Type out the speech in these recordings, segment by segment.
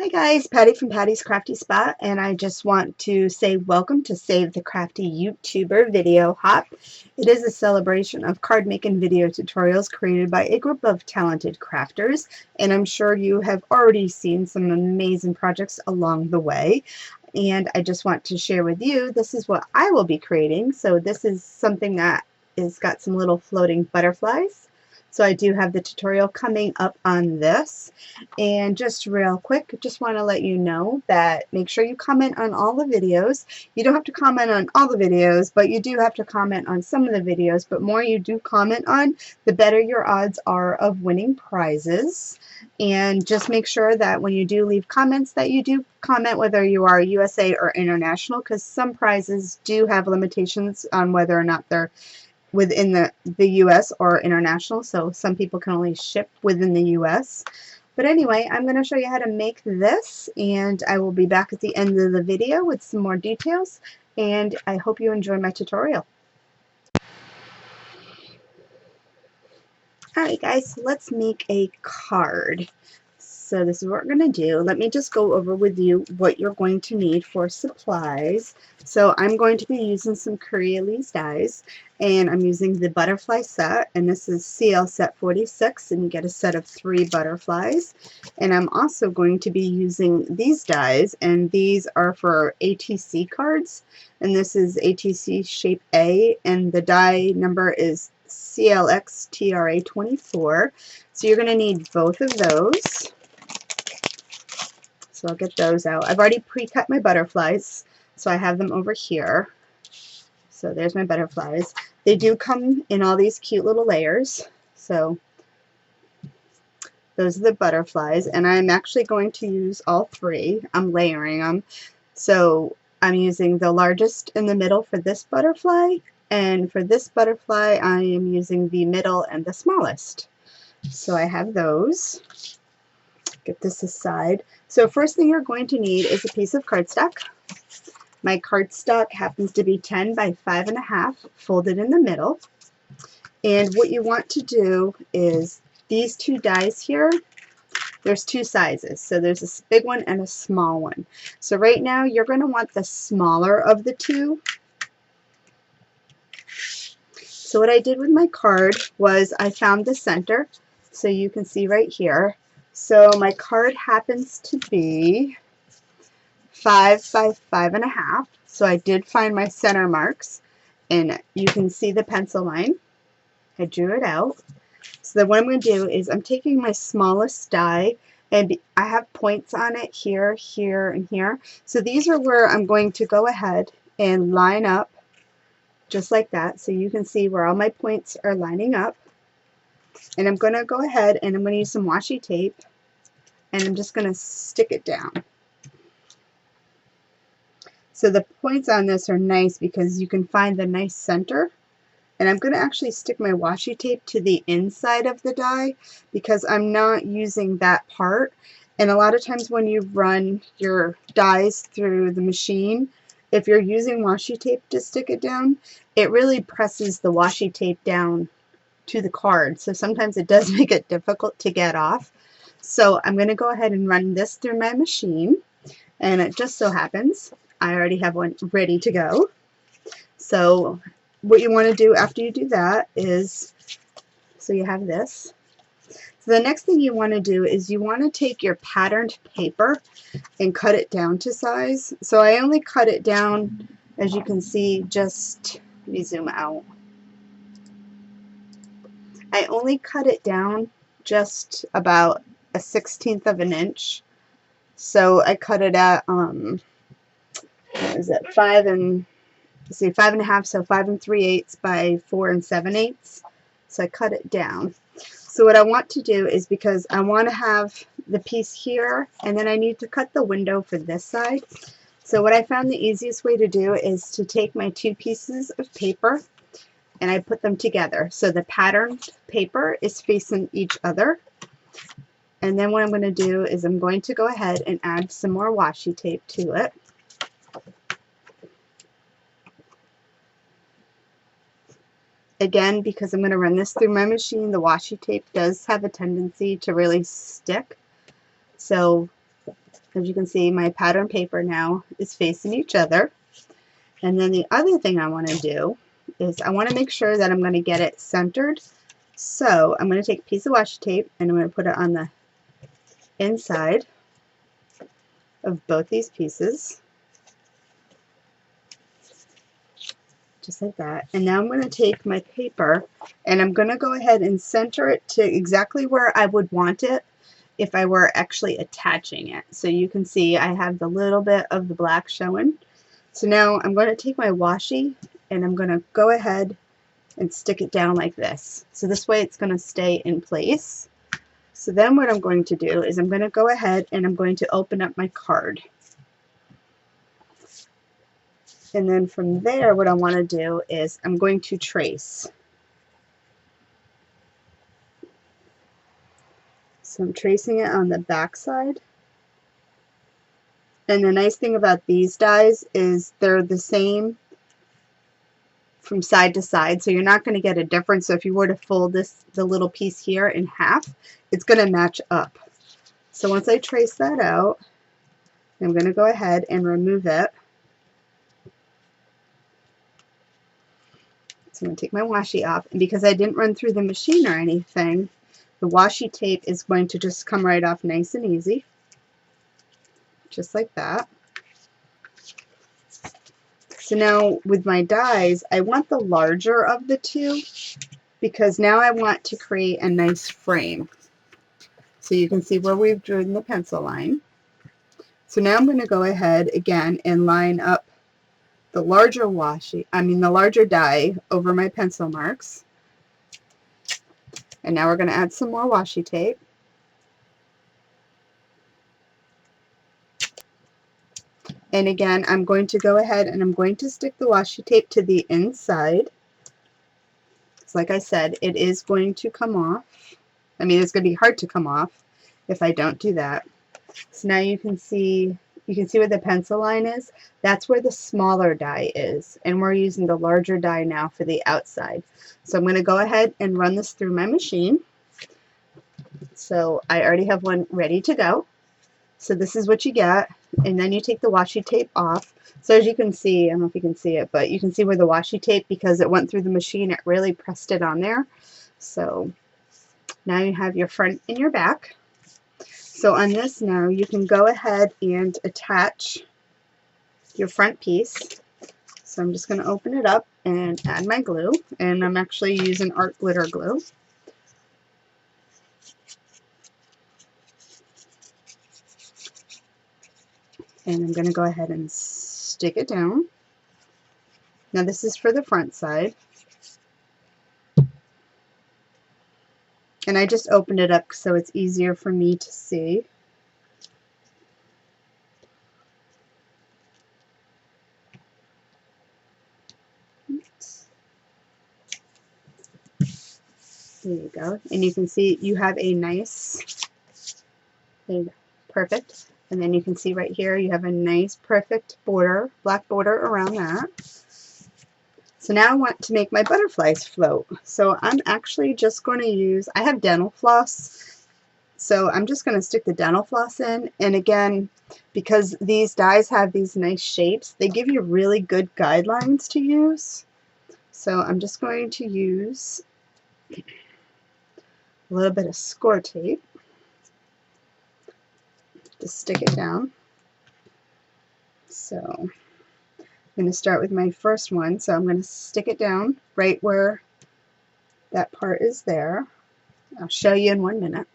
Hi guys, Patty from Patty's Crafty Spot, and I just want to say welcome to Save the Crafty YouTuber video hop. It is a celebration of card making video tutorials created by a group of talented crafters, and I'm sure you have already seen some amazing projects along the way. And I just want to share with you, this is what I will be creating. So this is something that is got some little floating butterflies. So I do have the tutorial coming up on this. And just real quick, just want to let you know that make sure you comment on all the videos. You don't have to comment on all the videos, but you do have to comment on some of the videos. But more you do comment on, the better your odds are of winning prizes. And just make sure that when you do leave comments that you do comment whether you are USA or international, because some prizes do have limitations on whether or not they're within the US or international, so some people can only ship within the US. But anyway, I'm going to show you how to make this, and I will be back at the end of the video with some more details, and I hope you enjoy my tutorial. Alright guys, so let's make a card. So this is what we're going to do. Let me just go over with you what you're going to need for supplies. So I'm going to be using some crealies dies, and I'm using the butterfly set, and this is CL set 46, and you get a set of 3 butterflies. And I'm also going to be using these dies, and these are for ATC cards, and this is ATC shape A, and the die number is CLXTRA24. So you're going to need both of those. So I'll get those out. I've already pre-cut my butterflies, so I have them over here. So there's my butterflies. They do come in all these cute little layers. So those are the butterflies, and I'm actually going to use all 3. I'm layering them. So I'm using the largest in the middle for this butterfly, and for this butterfly I am using the middle and the smallest. So I have those. Get this aside. So first thing you're going to need is a piece of cardstock. My cardstock happens to be 10 by 5.5 folded in the middle. And what you want to do is these 2 dies here, there's 2 sizes. So there's a big one and a small one. So right now you're going to want the smaller of the 2. So what I did with my card was I found the center. So you can see right here. So my card happens to be 5 by 5.5. So I did find my center marks, and you can see the pencil line. I drew it out. So then what I'm going to do is I'm taking my smallest die, and I have points on it here, here, and here. So these are where I'm going to go ahead and line up just like that. So you can see where all my points are lining up. And I'm going to go ahead and I'm going to use some washi tape, and I'm just going to stick it down. So the points on this are nice because you can find the nice center. And I'm going to actually stick my washi tape to the inside of the die because I'm not using that part. And a lot of times when you run your dies through the machine, if you're using washi tape to stick it down, it really presses the washi tape down to the card. So sometimes it does make it difficult to get off. So I'm going to go ahead and run this through my machine. And it just so happens I already have one ready to go. So what you want to do after you do that is, so you have this. So the next thing you want to do is you want to take your patterned paper and cut it down to size. So I only cut it down, as you can see, just, let me zoom out. I only cut it down just about a 1/16 of an inch. So I cut it at, what is it, 5.5, so 5 3/8 by 4 7/8. So I cut it down. So what I want to do is, because I want to have the piece here, and then I need to cut the window for this side. So what I found the easiest way to do is to take my 2 pieces of paper and I put them together. So the patterned paper is facing each other. And then what I'm going to do is I'm going to go ahead and add some more washi tape to it. Again, because I'm going to run this through my machine, the washi tape does have a tendency to really stick. So As you can see, my pattern paper now is facing each other. And then the other thing I want to do is I want to make sure that I'm going to get it centered. So I'm going to take a piece of washi tape and I'm going to put it on the inside of both these pieces. Just like that. And now I'm going to take my paper and I'm going to go ahead and center it to exactly where I would want it if I were actually attaching it. So you can see I have the little bit of the black showing. So now I'm going to take my washi and I'm going to go ahead and stick it down like this. So this way it's going to stay in place. So then what I'm going to do is I'm going to go ahead and I'm going to open up my card. And then from there what I want to do is I'm going to trace. So I'm tracing it on the back side. And the nice thing about these dies is they're the same from side to side, so you're not going to get a difference. So if you were to fold the little piece here in half, it's going to match up. So once I trace that out, I'm going to go ahead and remove it. So I'm going to take my washi off, and because I didn't run through the machine or anything, the washi tape is going to just come right off nice and easy, just like that. So now with my dies, I want the larger of the two because now I want to create a nice frame. So you can see where we've drawn the pencil line. So now I'm going to go ahead again and line up the larger the larger die over my pencil marks. And now we're going to add some more washi tape. And again, I'm going to go ahead and I'm going to stick the washi tape to the inside. So like I said, it is going to come off. I mean, it's going to be hard to come off if I don't do that. So now you can see where the pencil line is. That's where the smaller die is. And we're using the larger die now for the outside. So I'm going to go ahead and run this through my machine. So I already have one ready to go. So this is what you get. And then you take the washi tape off. So as you can see, I don't know if you can see it, but you can see where the washi tape, because it went through the machine, it really pressed it on there. So now you have your front and your back. So on this now, you can go ahead and attach your front piece. So I'm just going to open it up and add my glue. And I'm actually using art glitter glue. And I'm going to go ahead and stick it down. Now this is for the front side. And I just opened it up so it's easier for me to see. Oops. There you go. And you can see you have a nice, there you go, perfect. And then you can see right here you have a nice perfect border, black border around that. So now I want to make my butterflies float. So I'm actually just going to use, I have dental floss, so I'm just going to stick the dental floss in. And again, because these dies have these nice shapes, they give you really good guidelines to use. So I'm just going to use a little bit of score tape to stick it down. So I'm going to start with my first one. So I'm going to stick it down right where that part is there. I'll show you in 1 minute.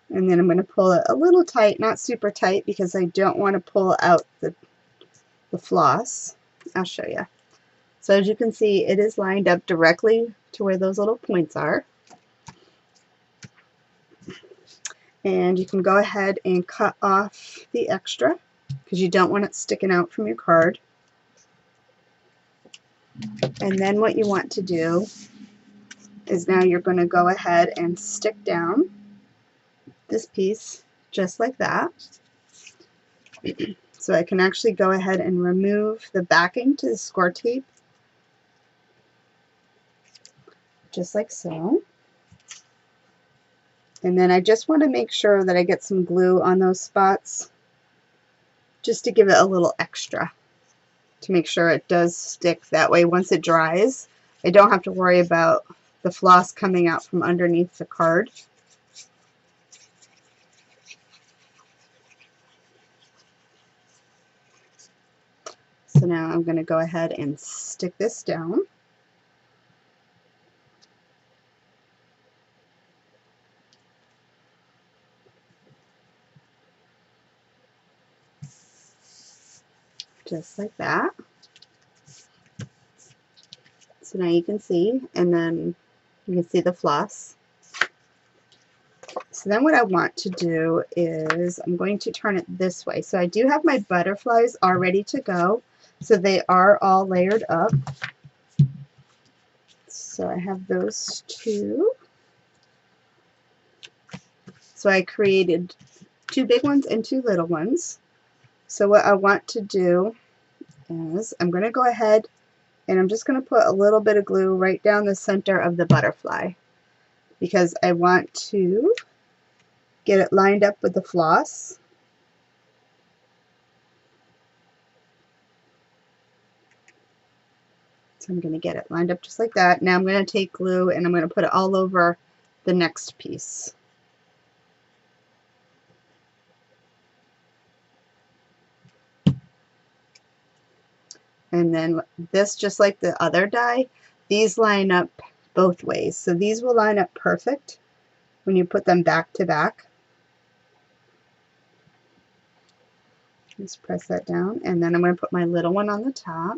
And then I'm going to pull it a little tight, not super tight, because I don't want to pull out the floss. I'll show you. So as you can see, it is lined up directly to where those little points are. And you can go ahead and cut off the extra because you don't want it sticking out from your card. And then what you want to do is now you're going to go ahead and stick down this piece just like that. So I can actually go ahead and remove the backing to the score tape just like so. And then I just want to make sure that I get some glue on those spots just to give it a little extra to make sure it does stick. That way once it dries, I don't have to worry about the floss coming out from underneath the card. So now I'm going to go ahead and stick this down. Just like that. So now you can see, and then you can see the floss. So then what I want to do is I'm going to turn it this way. So I do have my butterflies all ready to go. So they are all layered up. So I have those two. So I created 2 big ones and 2 little ones. So what I want to do is I'm going to go ahead and I'm just going to put a little bit of glue right down the center of the butterfly because I want to get it lined up with the floss. So I'm going to get it lined up just like that. Now I'm going to take glue and I'm going to put it all over the next piece. And then this, just like the other die, these line up both ways. So these will line up perfect when you put them back to back. Just press that down, and then I'm going to put my little one on the top.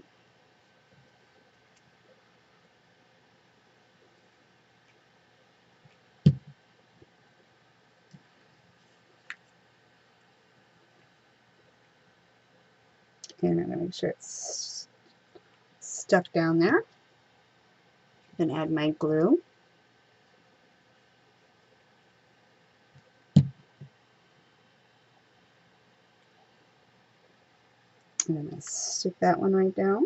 And I'm going to make sure it's stuck down there. Then add my glue. And I'm going to stick that one right down.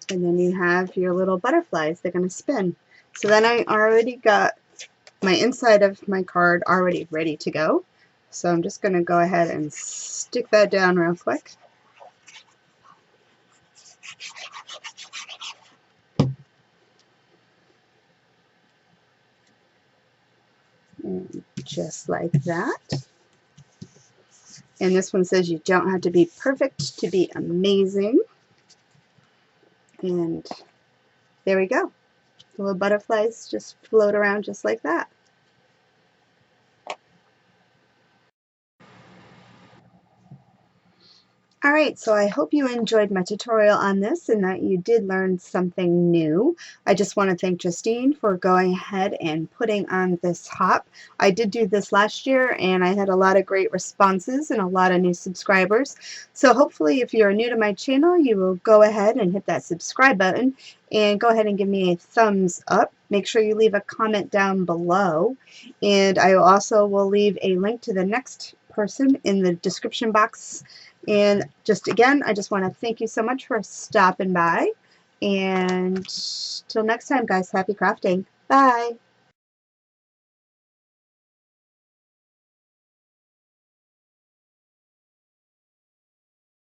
And then you have your little butterflies. They're going to spin. So then I already got my inside of my card already ready to go. So I'm just going to go ahead and stick that down real quick. And just like that. And this one says you don't have to be perfect to be amazing. And there we go. The little butterflies just float around just like that. Alright, so I hope you enjoyed my tutorial on this and that you did learn something new. I just want to thank Justine for going ahead and putting on this hop. I did do this last year and I had a lot of great responses and a lot of new subscribers. So hopefully if you're new to my channel, you will go ahead and hit that subscribe button and go ahead and give me a thumbs up. Make sure you leave a comment down below, and I also will leave a link to the next person in the description box. And just again, I just want to thank you so much for stopping by. And till next time, guys, happy crafting. Bye.